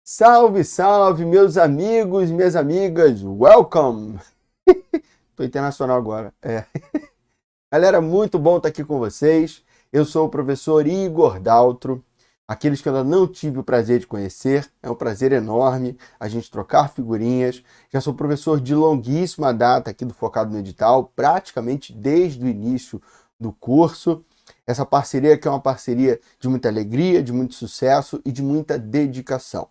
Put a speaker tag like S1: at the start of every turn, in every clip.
S1: Salve, salve, meus amigos, minhas amigas, welcome! Tô internacional agora. Galera, muito bom estar aqui com vocês. Eu sou o professor Igor Daltro. Aqueles que eu ainda não tive o prazer de conhecer, é um prazer enorme a gente trocar figurinhas. Já sou professor de longuíssima data aqui do Focado no Edital, praticamente desde o início do curso. Essa parceria que é uma parceria de muita alegria, de muito sucesso e de muita dedicação.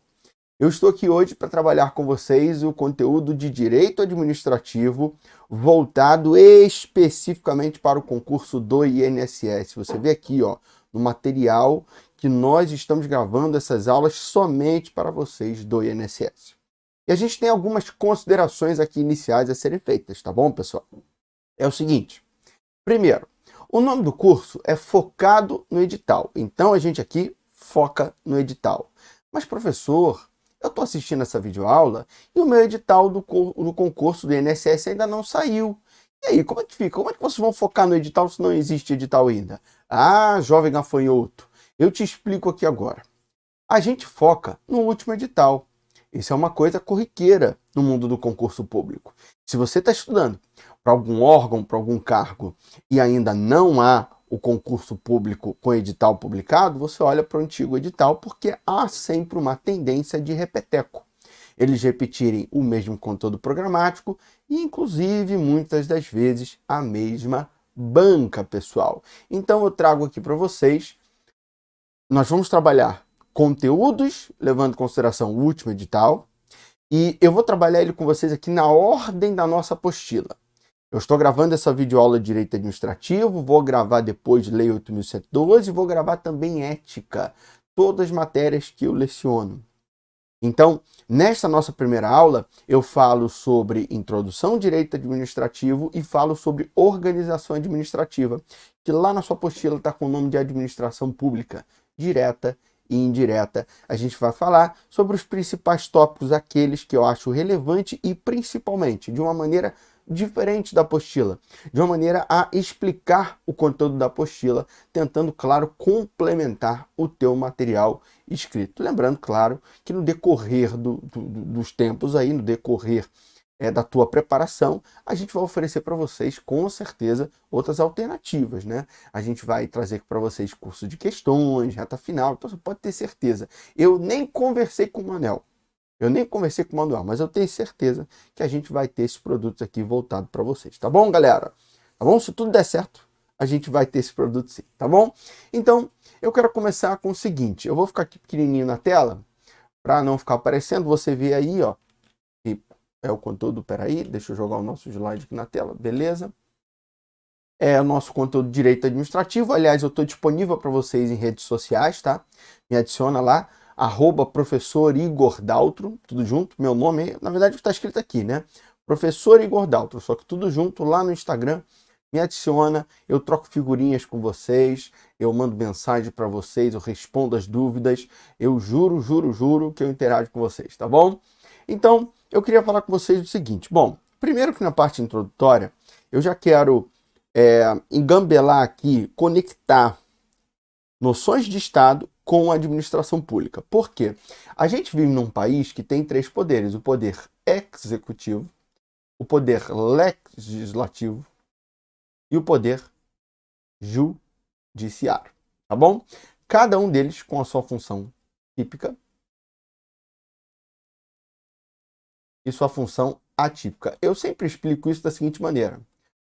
S1: Eu estou aqui hoje para trabalhar com vocês o conteúdo de Direito Administrativo voltado especificamente para o concurso do INSS. Você vê aqui, ó, no material que nós estamos gravando essas aulas somente para vocês do INSS. E a gente tem algumas considerações aqui iniciais a serem feitas, tá bom, pessoal? É o seguinte, primeiro, o nome do curso é Focado no Edital, então a gente aqui foca no edital. Mas, professor, eu estou assistindo essa videoaula e o meu edital do concurso do INSS ainda não saiu. E aí, como é que fica? Como é que vocês vão focar no edital se não existe edital ainda? Ah, jovem gafanhoto, eu te explico aqui agora. A gente foca no último edital. Isso é uma coisa corriqueira no mundo do concurso público. Se você está estudando para algum órgão, para algum cargo, e ainda não há o concurso público com edital publicado, você olha para o antigo edital, porque há sempre uma tendência de repeteco. Eles repetirem o mesmo conteúdo programático e, inclusive, muitas das vezes, a mesma banca, pessoal. Então, eu trago aqui para vocês, nós vamos trabalhar conteúdos, levando em consideração o último edital, e eu vou trabalhar ele com vocês aqui na ordem da nossa apostila. Eu estou gravando essa videoaula de Direito Administrativo, vou gravar depois Lei 8.112 e vou gravar também Ética, todas as matérias que eu leciono. Então, nesta nossa primeira aula, eu falo sobre Introdução ao Direito Administrativo e falo sobre Organização Administrativa, que lá na sua apostila está com o nome de Administração Pública, direta e indireta. A gente vai falar sobre os principais tópicos, aqueles que eu acho relevante e principalmente de uma maneira diferente da apostila, de uma maneira a explicar o conteúdo da apostila, tentando, claro, complementar o teu material escrito. Lembrando, claro, que no decorrer dos tempos aí, no decorrer da tua preparação, a gente vai oferecer para vocês, com certeza, outras alternativas, né? A gente vai trazer para vocês curso de questões, reta final, então você pode ter certeza. Eu nem conversei com o Manel, mas eu tenho certeza que a gente vai ter esses produtos aqui voltados para vocês, tá bom, galera? Tá bom? Se tudo der certo, a gente vai ter esse produto sim, tá bom? Então, eu quero começar com o seguinte, eu vou ficar aqui pequenininho na tela, para não ficar aparecendo, você vê aí, ó, que é o conteúdo, peraí, deixa eu jogar o nosso slide aqui na tela, beleza? É o nosso conteúdo de Direito Administrativo, aliás, eu estou disponível para vocês em redes sociais, tá? Me adiciona lá, @professor Igor Daltro, tudo junto, meu nome, na verdade está escrito aqui, né? Professor Igor Daltro, só que tudo junto lá no Instagram, me adiciona, eu troco figurinhas com vocês, eu mando mensagem para vocês, eu respondo as dúvidas, eu juro que eu interajo com vocês, tá bom? Então, eu queria falar com vocês o seguinte, bom, primeiro que na parte introdutória, eu já quero engambelar aqui, conectar noções de Estado com a administração pública. Por quê? A gente vive num país que tem três poderes: o poder executivo, o poder legislativo e o poder judiciário. Tá bom? Cada um deles com a sua função típica e sua função atípica. Eu sempre explico isso da seguinte maneira: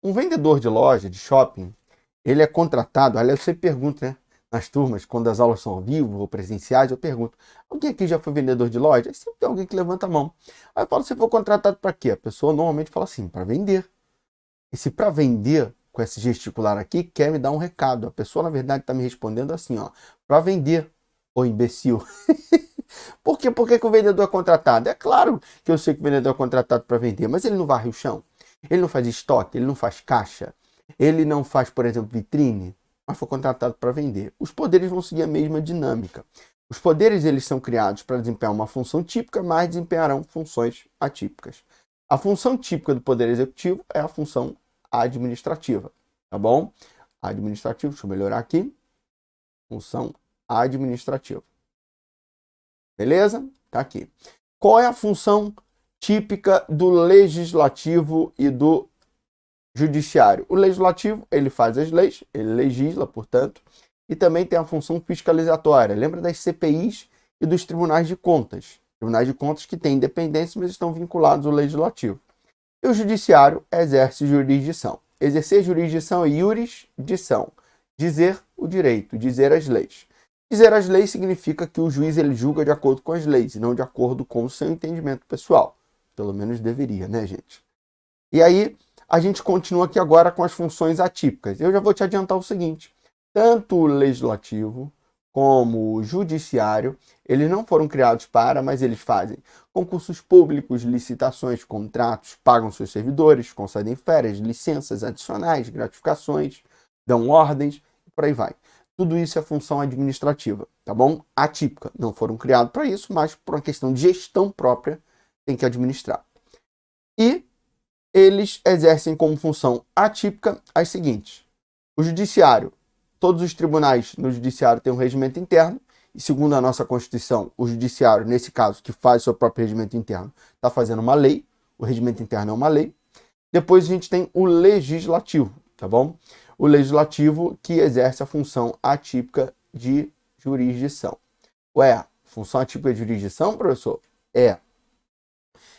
S1: um vendedor de loja, de shopping, ele é contratado, aliás, eu sempre pergunto, né? Nas turmas, quando as aulas são ao vivo ou presenciais, eu pergunto: alguém aqui já foi vendedor de loja? Aí sempre tem alguém que levanta a mão. Aí eu falo: você foi contratado para quê? A pessoa normalmente fala assim: para vender. E se para vender, com esse gesticular aqui, quer me dar um recado. A pessoa, na verdade, está me respondendo assim, ó: para vender, ô imbecil. Por quê? Por que que o vendedor é contratado? É claro que eu sei que o vendedor é contratado para vender, mas ele não varre o chão, ele não faz estoque, ele não faz caixa, ele não faz, por exemplo, vitrine, mas foi contratado para vender. Os poderes vão seguir a mesma dinâmica. Os poderes, eles são criados para desempenhar uma função típica, mas desempenharão funções atípicas. A função típica do poder executivo é a função administrativa, tá bom? Administrativo, deixa eu melhorar aqui. Função administrativa. Beleza? Tá aqui. Qual é a função típica do legislativo e do judiciário? O legislativo, ele faz as leis, ele legisla, portanto, e também tem a função fiscalizatória. Lembra das CPIs e dos tribunais de contas? Tribunais de contas que têm independência, mas estão vinculados ao legislativo. E o judiciário exerce jurisdição. Exercer jurisdição é jurisdição. Dizer o direito, dizer as leis. Dizer as leis significa que o juiz ele julga de acordo com as leis e não de acordo com o seu entendimento pessoal. Pelo menos deveria, né, gente? E aí, a gente continua aqui agora com as funções atípicas. Eu já vou te adiantar o seguinte. Tanto o legislativo como o judiciário, eles não foram criados para, mas eles fazem concursos públicos, licitações, contratos, pagam seus servidores, concedem férias, licenças adicionais, gratificações, dão ordens, e por aí vai. Tudo isso é função administrativa, tá bom? Atípica. Não foram criados para isso, mas por uma questão de gestão própria, tem que administrar. E eles exercem como função atípica as seguintes. O judiciário. Todos os tribunais no judiciário têm um regimento interno, e segundo a nossa Constituição, o judiciário, nesse caso, que faz seu próprio regimento interno, está fazendo uma lei, o regimento interno é uma lei. Depois a gente tem o legislativo, tá bom? O legislativo que exerce a função atípica de jurisdição. Ué, função atípica de jurisdição, professor? É.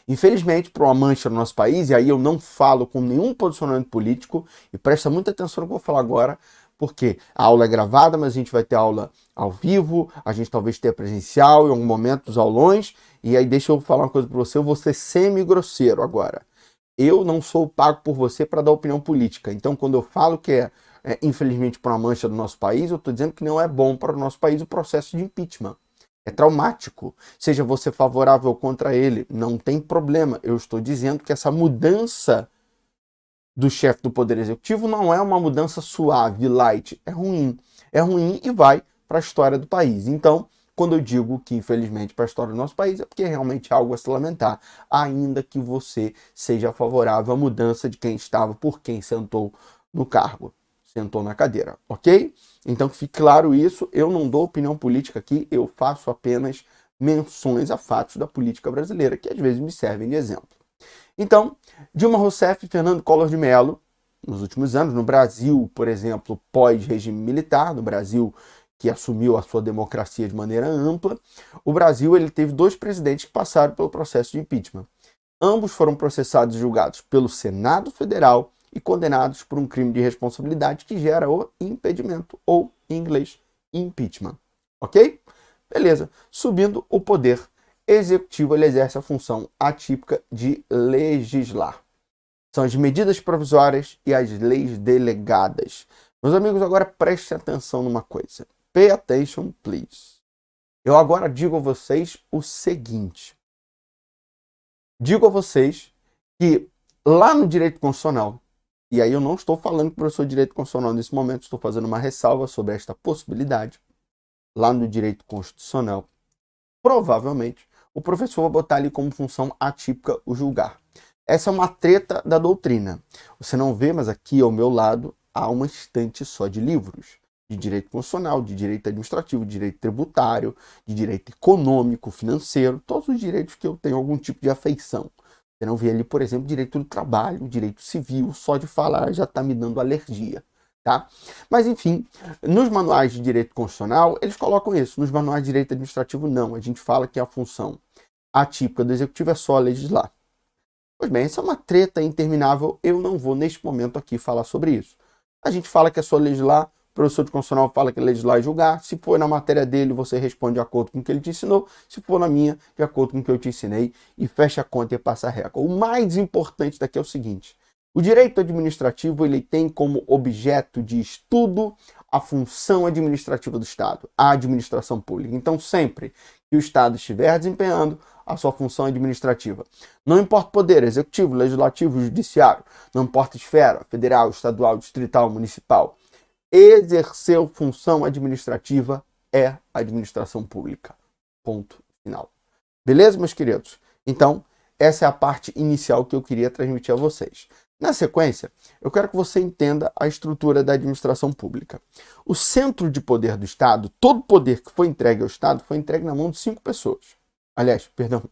S1: Infelizmente, para uma mancha no nosso país, e aí eu não falo com nenhum posicionamento político, e presta muita atenção no que eu vou falar agora, porque a aula é gravada, mas a gente vai ter aula ao vivo, a gente talvez tenha presencial em algum momento dos aulões, e aí deixa eu falar uma coisa para você, eu vou ser semi-grosseiro agora. Eu não sou pago por você para dar opinião política, então quando eu falo que infelizmente para uma mancha do nosso país, eu estou dizendo que não é bom para o nosso país o processo de impeachment. É traumático, seja você favorável ou contra ele, não tem problema. Eu estou dizendo que essa mudança do chefe do Poder Executivo não é uma mudança suave, light, é ruim. É ruim e vai para a história do país. Então, quando eu digo que infelizmente para a história do nosso país, é porque realmente é algo a se lamentar, ainda que você seja favorável à mudança de quem estava por quem sentou no cargo, sentou na cadeira, ok? Então que fique claro isso, eu não dou opinião política aqui, eu faço apenas menções a fatos da política brasileira, que às vezes me servem de exemplo. Então, Dilma Rousseff e Fernando Collor de Mello, nos últimos anos, no Brasil, por exemplo, pós-regime militar, no Brasil que assumiu a sua democracia de maneira ampla, o Brasil ele teve 2 presidentes que passaram pelo processo de impeachment. Ambos foram processados e julgados pelo Senado Federal e condenados por um crime de responsabilidade que gera o impedimento, ou, em inglês, impeachment. Ok? Beleza. Subindo o poder executivo, ele exerce a função atípica de legislar. São as medidas provisórias e as leis delegadas. Meus amigos, agora prestem atenção numa coisa. Pay attention, please. Eu agora digo a vocês o seguinte. Digo a vocês que lá no direito constitucional, e aí eu não estou falando que o professor de direito constitucional nesse momento, estou fazendo uma ressalva sobre esta possibilidade. Lá no direito constitucional, provavelmente, o professor vai botar ali como função atípica o julgar. Essa é uma treta da doutrina. Você não vê, mas aqui ao meu lado há uma estante só de livros. De direito constitucional, de direito administrativo, de direito tributário, de direito econômico, financeiro, todos os direitos que eu tenho algum tipo de afeição. Você não vê ali, por exemplo, direito do trabalho, direito civil, só de falar já está me dando alergia. Tá? Mas, enfim, nos manuais de direito constitucional, eles colocam isso. Nos manuais de direito administrativo, não. A gente fala que a função atípica do executivo é só legislar. Pois bem, essa é uma treta interminável. Eu não vou, neste momento, aqui falar sobre isso. A gente fala que é só legislar, o professor de constitucional fala que é legislar e julgar. Se for na matéria dele, você responde de acordo com o que ele te ensinou. Se for na minha, de acordo com o que eu te ensinei. E fecha a conta e passa a régua. O mais importante daqui é o seguinte. O direito administrativo ele tem como objeto de estudo a função administrativa do Estado, a administração pública. Então, sempre que o Estado estiver desempenhando a sua função administrativa, não importa o poder executivo, legislativo, judiciário, não importa a esfera, federal, estadual, distrital, municipal, exerceu função administrativa é administração pública. Ponto final. Beleza, meus queridos? Então, essa é a parte inicial que eu queria transmitir a vocês. Na sequência, eu quero que você entenda a estrutura da administração pública. O centro de poder do Estado, todo poder que foi entregue ao Estado, foi entregue na mão de 5 pessoas. Aliás, perdão,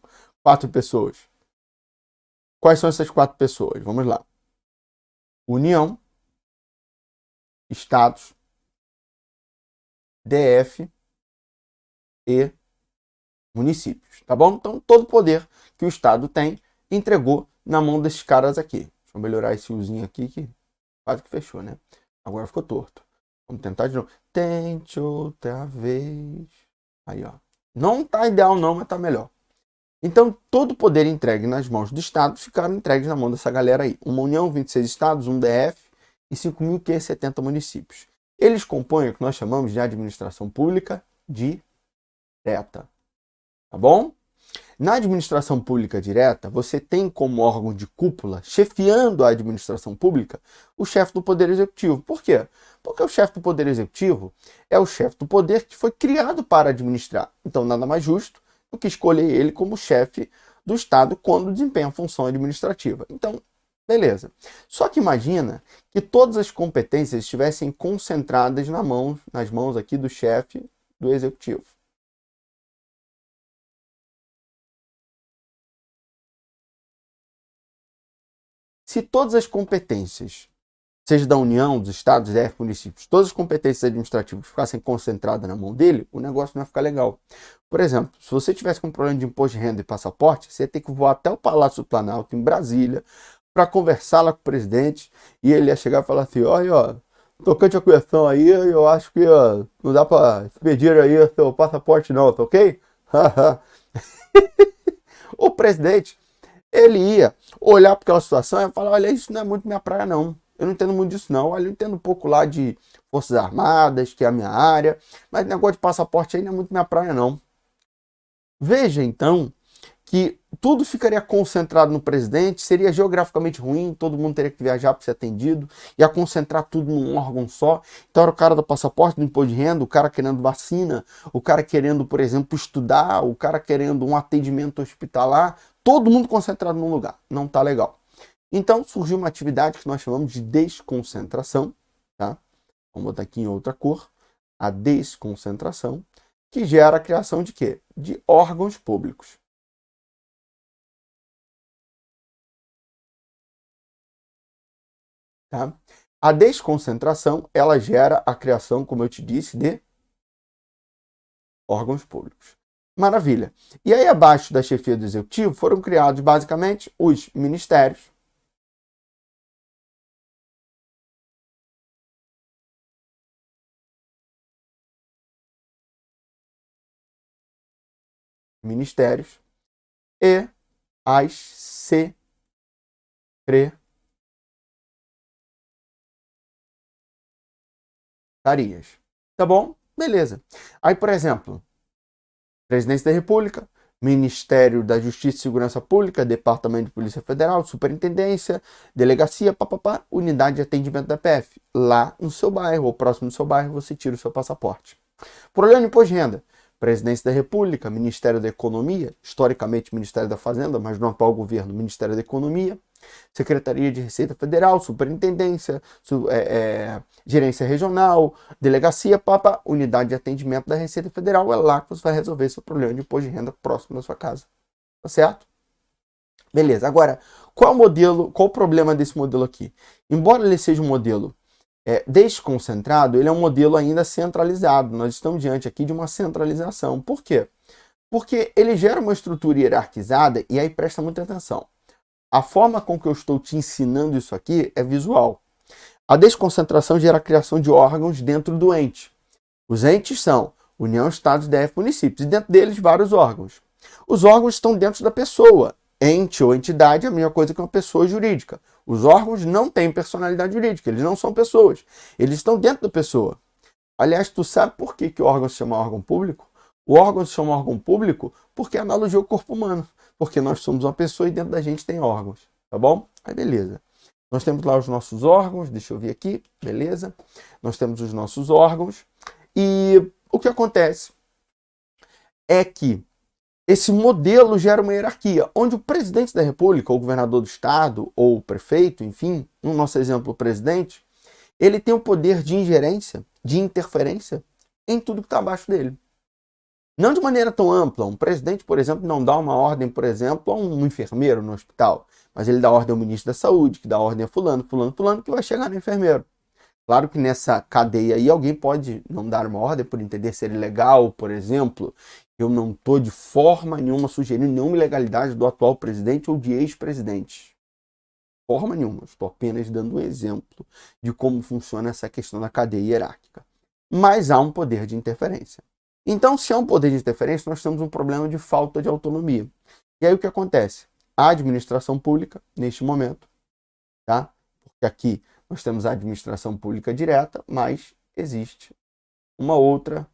S1: 4 pessoas. Quais são essas 4 pessoas? Vamos lá. União, Estados, DF e municípios, tá bom? Então, todo o poder que o Estado tem, entregou na mão desses caras aqui. Deixa eu melhorar esse uzinho aqui, que quase que fechou, né? Agora ficou torto. Vamos tentar de novo. Tente outra vez. Aí, ó. Não tá ideal não, mas tá melhor. Então, todo o poder entregue nas mãos do Estado ficaram entregues na mão dessa galera aí. Uma União, 26 estados, um DF e 5.570 municípios. Eles compõem o que nós chamamos de administração pública direta. Tá bom? Na administração pública direta, você tem como órgão de cúpula, chefiando a administração pública, o chefe do Poder Executivo. Por quê? Porque o chefe do Poder Executivo é o chefe do poder que foi criado para administrar. Então, nada mais justo do que escolher ele como chefe do Estado quando desempenha a função administrativa. Então, beleza. Só que imagina que todas as competências estivessem concentradas nas mãos aqui do chefe do Executivo. Se todas as competências, seja da União, dos Estados, DF, municípios, todas as competências administrativas ficassem concentradas na mão dele, o negócio não ia ficar legal. Por exemplo, se você tivesse com um problema de imposto de renda e passaporte, você ia ter que voar até o Palácio do Planalto, em Brasília, para conversar lá com o presidente, e ele ia chegar e falar assim, olha, ó, tocante a questão aí, eu acho que ó, não dá para expedir aí o seu passaporte não, tá ok? O presidente, ele ia olhar para aquela situação e falar, olha, isso não é muito minha praia não. Eu não entendo muito disso não. Olha, eu entendo um pouco lá de Forças Armadas, que é a minha área, mas negócio de passaporte aí não é muito minha praia não. Veja então que tudo ficaria concentrado no presidente, seria geograficamente ruim, todo mundo teria que viajar para ser atendido, ia concentrar tudo num órgão só. Então era o cara do passaporte, do imposto de renda, o cara querendo vacina, o cara querendo, por exemplo, estudar, o cara querendo um atendimento hospitalar, todo mundo concentrado num lugar. Não tá legal. Então surgiu uma atividade que nós chamamos de desconcentração, tá? Vamos botar aqui em outra cor, a desconcentração, que gera a criação de quê? De órgãos públicos. Tá? A desconcentração, ela gera a criação, como eu te disse, de órgãos públicos. Maravilha. E aí, abaixo da chefia do executivo, foram criados, basicamente, os ministérios. Ministérios e as secretarias. Tá bom? Beleza. Aí, por exemplo, Presidência da República, Ministério da Justiça e Segurança Pública, Departamento de Polícia Federal, Superintendência, Delegacia, papapá, Unidade de Atendimento da PF. Lá no seu bairro, ou próximo do seu bairro, você tira o seu passaporte. Problema de imposto de renda. Presidência da República, Ministério da Economia, historicamente Ministério da Fazenda, mas no atual governo, Ministério da Economia, Secretaria de Receita Federal, Superintendência, Gerência Regional, Delegacia, Unidade de Atendimento da Receita Federal. É lá que você vai resolver seu problema de imposto de renda próximo da sua casa. Tá certo? Beleza. Agora, qual o problema desse modelo aqui? Embora ele seja um modelo desconcentrado, ele é um modelo ainda centralizado. Nós estamos diante aqui de uma centralização. Por quê? Porque ele gera uma estrutura hierarquizada, e aí presta muita atenção. A forma com que eu estou te ensinando isso aqui é visual. A desconcentração gera a criação de órgãos dentro do ente. Os entes são União, Estados, DF, municípios, e dentro deles vários órgãos. Os órgãos estão dentro da pessoa. Ente ou entidade é a mesma coisa que uma pessoa jurídica. Os órgãos não têm personalidade jurídica, eles não são pessoas. Eles estão dentro da pessoa. Aliás, tu sabe por que o órgão se chama órgão público? O órgão se chama órgão público porque é analogia ao corpo humano. Porque nós somos uma pessoa e dentro da gente tem órgãos, tá bom? Aí beleza. Nós temos lá os nossos órgãos, deixa eu ver aqui, beleza? Nós temos os nossos órgãos e o que acontece é que esse modelo gera uma hierarquia, onde o presidente da República, ou o governador do estado, ou o prefeito, enfim, no nosso exemplo o presidente, ele tem o poder de ingerência, de interferência em tudo que está abaixo dele. Não de maneira tão ampla. Um presidente, por exemplo, não dá uma ordem, por exemplo, a um enfermeiro no hospital, mas ele dá ordem ao ministro da Saúde, que dá ordem a fulano, fulano, fulano, que vai chegar no enfermeiro. Claro que nessa cadeia aí alguém pode não dar uma ordem por entender ser ilegal, por exemplo. Eu não estou de forma nenhuma sugerindo nenhuma ilegalidade do atual presidente ou de ex-presidentes. Forma nenhuma. Estou apenas dando um exemplo de como funciona essa questão da cadeia hierárquica. Mas há um poder de interferência. Então, se há um poder de interferência, nós temos um problema de falta de autonomia. E aí o que acontece? A administração pública, neste momento, tá? Porque aqui nós temos a administração pública direta, mas existe uma outra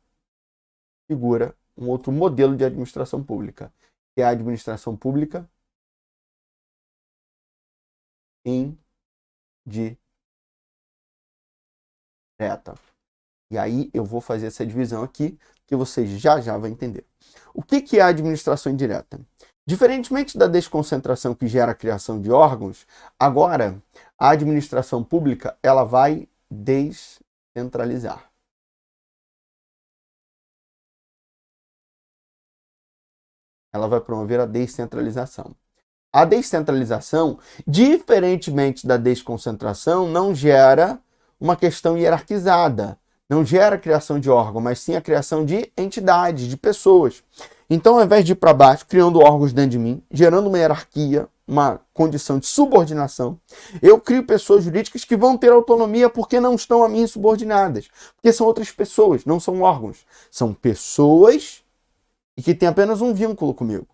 S1: figura, um outro modelo de administração pública, que é a administração pública indireta. E aí eu vou fazer essa divisão aqui, que você já vai entender. O que é a administração indireta? Diferentemente da desconcentração que gera a criação de órgãos, agora a administração pública ela vai descentralizar. Ela vai promover a descentralização. A descentralização, diferentemente da desconcentração, não gera uma questão hierarquizada, não gera a criação de órgão, mas sim a criação de entidades, de pessoas. Então, ao invés de ir para baixo, criando órgãos dentro de mim, gerando uma hierarquia, uma condição de subordinação, eu crio pessoas jurídicas que vão ter autonomia porque não estão a mim subordinadas. Porque são outras pessoas, não são órgãos. São pessoas e que têm apenas um vínculo comigo.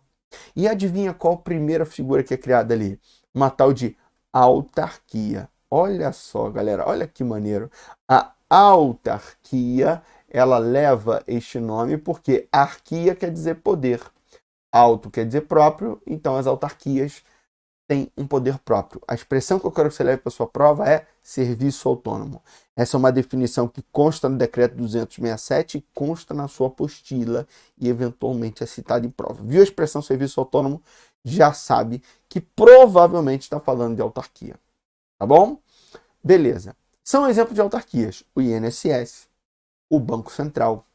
S1: E adivinha qual a primeira figura que é criada ali? Uma tal de autarquia. Olha só, galera, olha que maneiro. A autarquia, ela leva este nome porque arquia quer dizer poder. Auto quer dizer próprio, então as autarquias têm um poder próprio. A expressão que eu quero que você leve para a sua prova é serviço autônomo. Essa é uma definição que consta no decreto 267, consta na sua apostila e eventualmente é citada em prova. Viu a expressão serviço autônomo? Já sabe que provavelmente está falando de autarquia. Tá bom? Beleza. São exemplos de autarquias: o INSS, o Banco Central,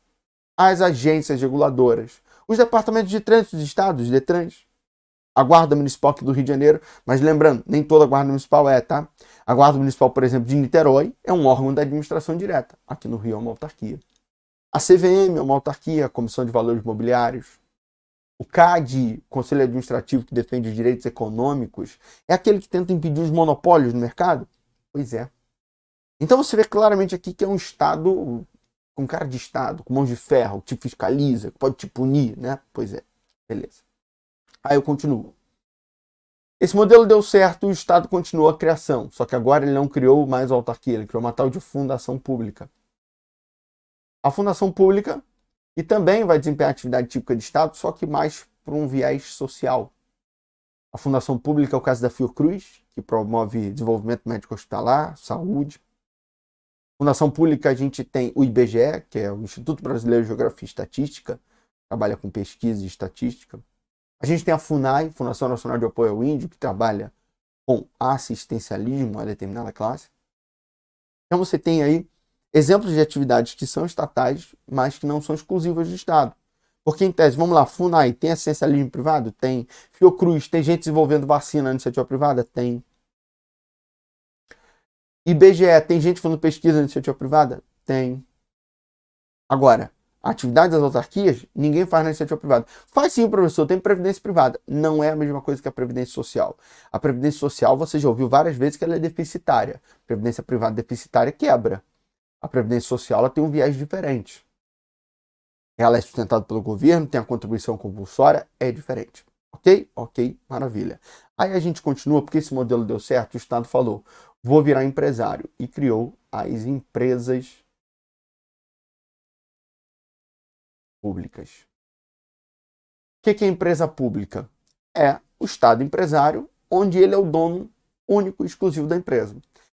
S1: as agências reguladoras, os departamentos de trânsito dos estados, os DETRANs, a Guarda Municipal aqui do Rio de Janeiro, mas lembrando, nem toda a Guarda Municipal é, tá? A Guarda Municipal, por exemplo, de Niterói, é um órgão da administração direta. Aqui no Rio é uma autarquia. A CVM é uma autarquia, a Comissão de Valores Mobiliários. O CAD, Conselho Administrativo que defende os direitos econômicos, é aquele que tenta impedir os monopólios no mercado? Pois é. Então você vê claramente aqui que é um Estado com cara de Estado, com mãos de ferro, que te fiscaliza, que pode te punir, né? Pois é. Beleza. Aí eu continuo. Esse modelo deu certo e o Estado continuou a criação, só que agora ele não criou mais autarquia, ele criou uma tal de fundação pública. A fundação pública, que também vai desempenhar atividade típica de Estado, só que mais por um viés social. A fundação pública é o caso da Fiocruz, que promove desenvolvimento médico hospitalar, saúde. Fundação pública a gente tem o IBGE, que é o Instituto Brasileiro de Geografia e Estatística, trabalha com pesquisa e estatística. A gente tem a FUNAI, Fundação Nacional de Apoio ao Índio, que trabalha com assistencialismo a determinada classe. Então você tem aí exemplos de atividades que são estatais, mas que não são exclusivas do Estado. Porque, em tese, vamos lá, FUNAI tem assistencialismo privado? Tem. Fiocruz, tem gente desenvolvendo vacina na iniciativa privada? Tem. IBGE, tem gente fazendo pesquisa na iniciativa privada? Tem. Agora, a atividade das autarquias, ninguém faz na iniciativa privada. Faz sim, professor, tem previdência privada. Não é a mesma coisa que a previdência social. A previdência social, você já ouviu várias vezes que ela é deficitária. A previdência privada deficitária quebra. A previdência social ela tem um viés diferente. Ela é sustentada pelo governo, tem a contribuição compulsória, é diferente. Ok? Ok, maravilha. Aí a gente continua, porque esse modelo deu certo, o Estado falou, vou virar empresário, e criou as empresas públicas. O que é empresa pública? É o Estado empresário, onde ele é o dono único e exclusivo da empresa.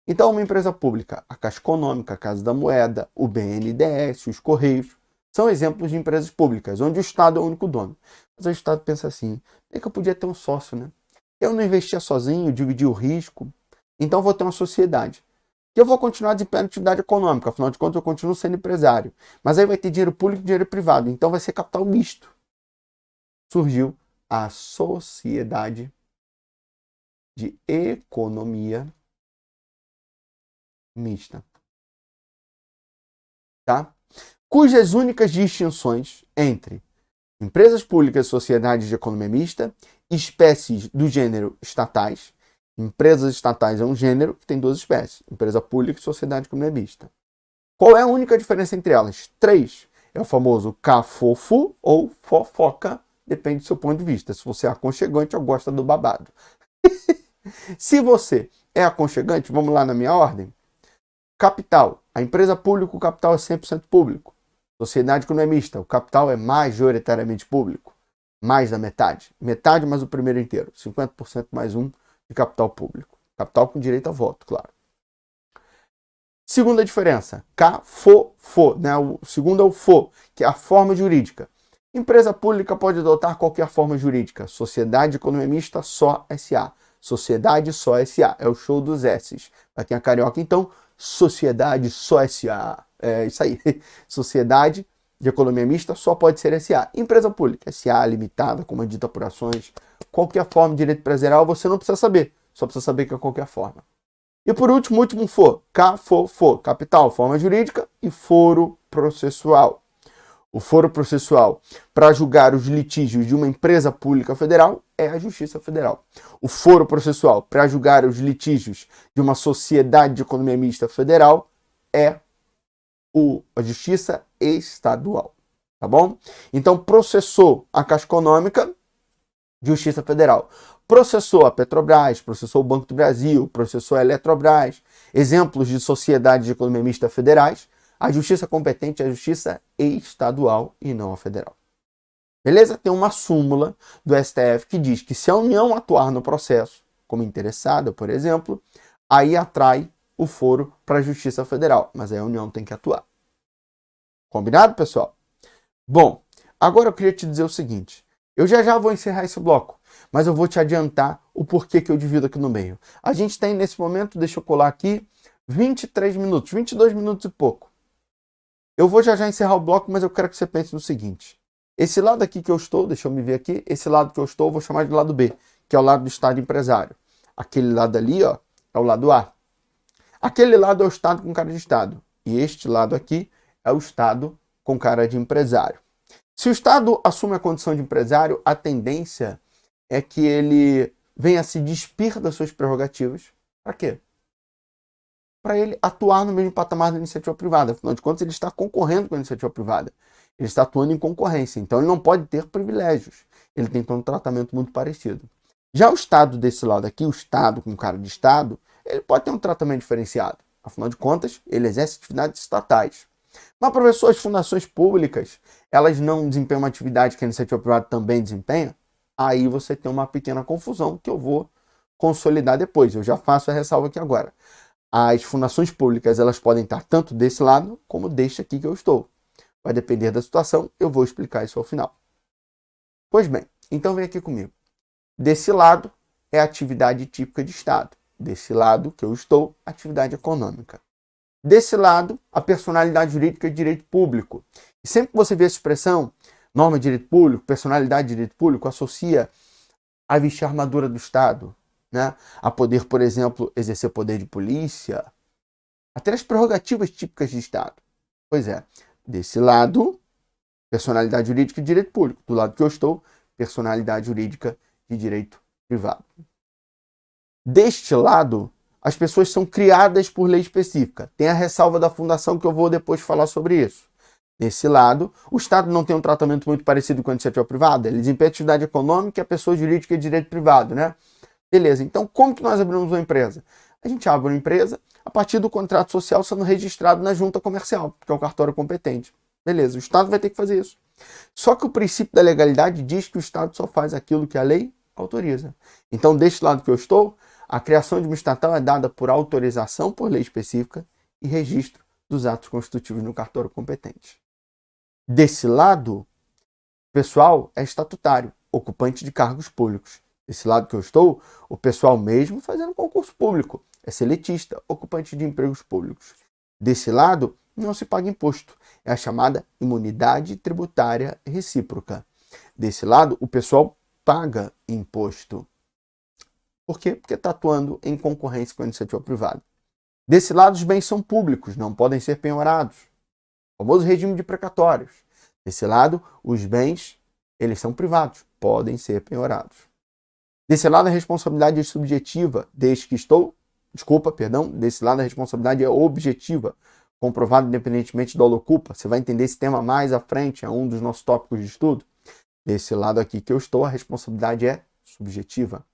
S1: Então, uma empresa pública, a Caixa Econômica, a Casa da Moeda, o BNDES, os Correios, são exemplos de empresas públicas, onde o Estado é o único dono. Mas o Estado pensa assim, é que eu podia ter um sócio, né? Eu não investia sozinho, dividi o risco, então vou ter uma sociedade. que eu vou continuar desempenhando atividade econômica, afinal de contas eu continuo sendo empresário. Mas aí vai ter dinheiro público e dinheiro privado, então vai ser capital misto. Surgiu a Sociedade de Economia Mista, tá? Cujas únicas distinções entre empresas públicas e sociedades de economia mista, espécies do gênero estatais. Empresas estatais é um gênero que tem duas espécies, empresa pública e sociedade de economia mista. Qual é a única diferença entre elas? 3. É o famoso cafofo ou fofoca, depende do seu ponto de vista. Se você é aconchegante ou gosta do babado. Se você é aconchegante, vamos lá na minha ordem. Capital. A empresa pública, o capital é 100% público. Sociedade economia mista, o capital é majoritariamente público. Mais da metade. Metade mais o primeiro inteiro. 50% mais um de capital público. Capital com direito a voto, claro. Segunda diferença. CAFOFO. Né? O segundo é o FO, que é a forma jurídica. Empresa pública pode adotar qualquer forma jurídica. Sociedade economia mista, só SA. Sociedade, só SA. É o show dos S's. Para quem é carioca, então, sociedade, só SA. É isso aí. Sociedade de economia mista só pode ser SA. Empresa pública, SA, limitada, comandita por ações, qualquer forma de direito empresarial, você não precisa saber. Só precisa saber que é qualquer forma. E por último, último FO. CAFOFO, capital, forma jurídica e foro processual. O foro processual para julgar os litígios de uma empresa pública federal é a Justiça Federal. O foro processual para julgar os litígios de uma sociedade de economia mista federal é a Justiça Estadual. Tá bom? Então, processou a Caixa Econômica, Justiça Federal. Processou a Petrobras, processou o Banco do Brasil, processou a Eletrobras. Exemplos de sociedades de economia mista federais. A justiça competente é a justiça estadual e não a federal. Beleza? Tem uma súmula do STF que diz que se a União atuar no processo, como interessada, por exemplo, aí atrai o foro para a Justiça Federal. Mas aí a União tem que atuar. Combinado, pessoal? Bom, agora eu queria te dizer o seguinte. Eu já vou encerrar esse bloco, mas eu vou te adiantar o porquê que eu divido aqui no meio. A gente tem nesse momento, deixa eu colar aqui, 23 minutos, 22 minutos e pouco. Eu vou já encerrar o bloco, mas eu quero que você pense no seguinte. Esse lado aqui que eu estou, deixa eu me ver aqui, esse lado que eu estou, eu vou chamar de lado B, que é o lado do Estado empresário. Aquele lado ali, ó, é o lado A. Aquele lado é o Estado com cara de Estado. E este lado aqui é o Estado com cara de empresário. Se o Estado assume a condição de empresário, a tendência é que ele venha se despir das suas prerrogativas. Para quê? Para ele atuar no mesmo patamar da iniciativa privada. Afinal de contas, ele está concorrendo com a iniciativa privada. Ele está atuando em concorrência. Então, ele não pode ter privilégios. Ele tem que ter um tratamento muito parecido. Já o Estado desse lado aqui, o Estado com cara de Estado, ele pode ter um tratamento diferenciado. Afinal de contas, ele exerce atividades estatais. Mas, professor, as fundações públicas, elas não desempenham uma atividade que a iniciativa privada também desempenha? Aí você tem uma pequena confusão que eu vou consolidar depois. Eu já faço a ressalva aqui agora. As fundações públicas, elas podem estar tanto desse lado como deste aqui que eu estou. Vai depender da situação, eu vou explicar isso ao final. Pois bem, então vem aqui comigo. Desse lado é a atividade típica de Estado. Desse lado que eu estou, atividade econômica. Desse lado, a personalidade jurídica de direito público. E sempre que você vê essa expressão, norma de direito público, personalidade de direito público, associa a vestir a armadura do Estado, né? A poder, por exemplo, exercer poder de polícia, até as prerrogativas típicas de Estado. Pois é, desse lado, personalidade jurídica de direito público. Do lado que eu estou, personalidade jurídica de direito privado. Deste lado, as pessoas são criadas por lei específica. Tem a ressalva da fundação que eu vou depois falar sobre isso. Desse lado, o Estado não tem um tratamento muito parecido com a iniciativa privada. Ele desempenha atividade econômica e a pessoa jurídica de direito privado, né? Beleza, então como que nós abrimos uma empresa? A gente abre uma empresa a partir do contrato social sendo registrado na junta comercial, que é o cartório competente. Beleza, o Estado vai ter que fazer isso. Só que o princípio da legalidade diz que o Estado só faz aquilo que a lei autoriza. Então, deste lado que eu estou, a criação de uma estatal é dada por autorização por lei específica e registro dos atos constitutivos no cartório competente. Desse lado, o pessoal é estatutário, ocupante de cargos públicos. Desse lado que eu estou, o pessoal mesmo fazendo concurso público, é seletista, ocupante de empregos públicos. Desse lado, não se paga imposto. É a chamada imunidade tributária recíproca. Desse lado, o pessoal paga imposto. Por quê? Porque está atuando em concorrência com a iniciativa privada. Desse lado, os bens são públicos, não podem ser penhorados. O famoso regime de precatórios. Desse lado, os bens, eles são privados, podem ser penhorados. Desse lado, a responsabilidade é subjetiva, desse lado a responsabilidade é objetiva, comprovado independentemente do holocupa. Você vai entender esse tema mais à frente, é um dos nossos tópicos de estudo. Desse lado aqui que eu estou, a responsabilidade é subjetiva.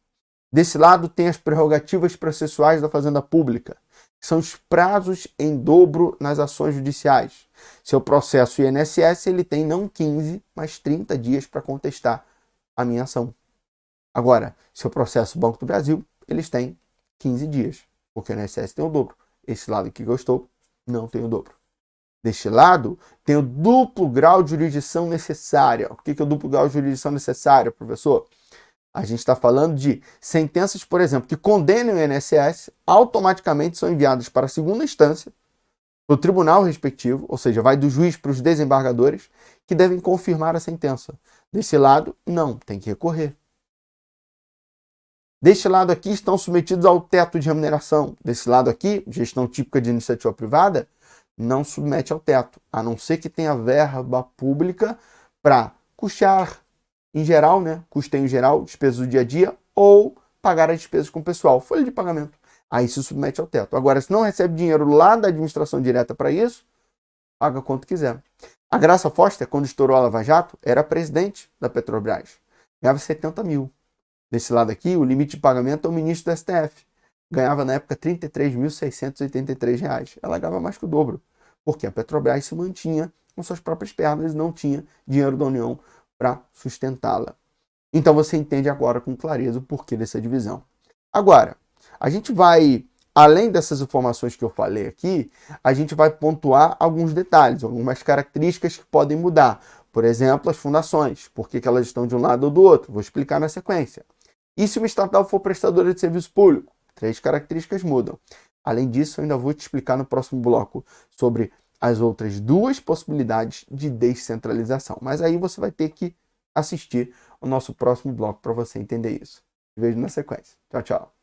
S1: Desse lado tem as prerrogativas processuais da Fazenda Pública, que são os prazos em dobro nas ações judiciais. Seu processo INSS, ele tem não 15, mas 30 dias para contestar a minha ação. Agora, seu processo Banco do Brasil, eles têm 15 dias, porque o INSS tem o dobro. Esse lado aqui que eu estou, não tem o dobro. Deste lado, tem o duplo grau de jurisdição necessária. O que é o duplo grau de jurisdição necessária, professor? A gente está falando de sentenças, por exemplo, que condenam o INSS, automaticamente são enviadas para a segunda instância, para o tribunal respectivo, ou seja, vai do juiz para os desembargadores, que devem confirmar a sentença. Desse lado, não, tem que recorrer. Deste lado aqui estão submetidos ao teto de remuneração. Desse lado aqui, gestão típica de iniciativa privada, não submete ao teto, a não ser que tenha verba pública para custear em geral, custeio em geral, despesas do dia a dia, ou pagar as despesas com o pessoal, folha de pagamento. Aí se submete ao teto. Agora, se não recebe dinheiro lá da administração direta para isso, paga quanto quiser. A Graça Foster, quando estourou a Lava Jato, era presidente da Petrobras. Ganhava 70 mil. Desse lado aqui, o limite de pagamento é o ministro do STF. Ganhava na época R$ 33.683. Ela ganhava mais que o dobro, porque a Petrobras se mantinha com suas próprias pernas e não tinha dinheiro da União para sustentá-la. Então você entende agora com clareza o porquê dessa divisão. Agora, a gente vai, além dessas informações que eu falei aqui, a gente vai pontuar alguns detalhes, algumas características que podem mudar. Por exemplo, as fundações, por que elas estão de um lado ou do outro. Vou explicar na sequência. E se uma estatal for prestadora de serviço público? 3 características mudam. Além disso, eu ainda vou te explicar no próximo bloco sobre as outras 2 possibilidades de descentralização. Mas aí você vai ter que assistir o nosso próximo bloco para você entender isso. Te vejo na sequência. Tchau, tchau.